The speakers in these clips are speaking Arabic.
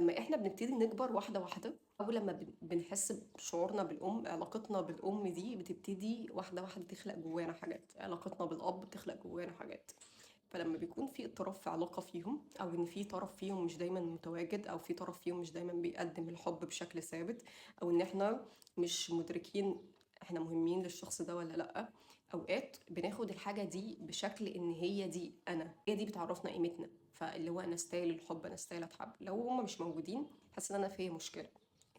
لما احنا بنبتدي نكبر واحدة واحدة، او لما بنحس بشعورنا بالام، علاقتنا بالام دي بتبتدي واحدة واحدة تخلق جوانا حاجات، علاقتنا بالاب بتخلق جوانا حاجات. فلما بيكون في اضطراب في علاقة فيهم، او ان في طرف فيهم مش دايما متواجد، او في طرف فيهم مش دايما بيقدم الحب بشكل ثابت، او ان احنا مش مدركين احنا مهمين للشخص ده ولا لا، اوقات بناخد الحاجة دي بشكل ان هي دي انا، هي دي بتعرفنا قيمتنا، فاللي هو انا استاهل الحب، انا استاهل اتحب. لو هم مش موجودين حاسه ان انا فيا مشكله،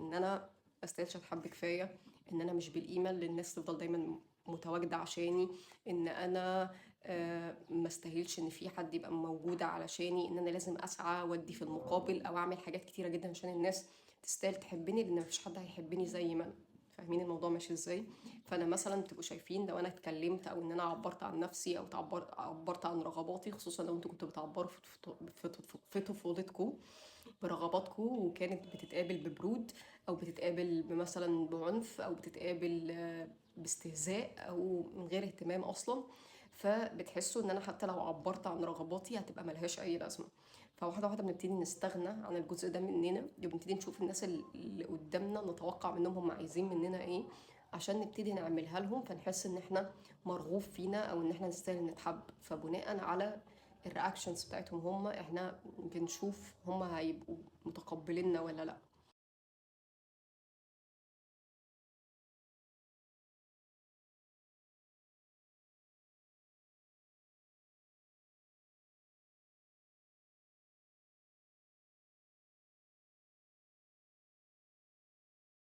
ان انا ما استاهلش اتحب كفايه، ان انا مش بالقيمه اللي الناس تفضل دايما متواجده عشاني، ان انا ما استاهلش ان في حد يبقى موجود علشاني، ان انا لازم اسعى وادي في المقابل او اعمل حاجات كتيره جدا عشان الناس تستاهل تحبني، لان مفيش حد هيحبني زي ما انا. فاهمين الموضوع ماشي ازاي؟ فانا مثلا تبقوا شايفين لو انا اتكلمت او ان انا عبرت عن نفسي او عبرت عن رغباتي، خصوصا لو انتوا كنتوا بتعبروا في طفولتكم برغباتكم، وكانت بتتقابل ببرود، او بتتقابل مثلا بعنف، او بتتقابل باستهزاء او من غير اهتمام اصلا، فبتحسوا ان انا حتى لو عبرت عن رغباتي هتبقى ملهاش اي لازمه. فواحده واحده بنبتدي نستغنى عن الجزء ده مننا، وبنبتدي نشوف الناس اللي قدامنا نتوقع منهم هم عايزين مننا ايه عشان نبتدي نعملها لهم، فنحس ان احنا مرغوب فينا او ان احنا نستاهل نتحب. فبناء على الرياكشنز بتاعتهم هم، احنا بنشوف هم هيبقوا متقبليننا ولا لا.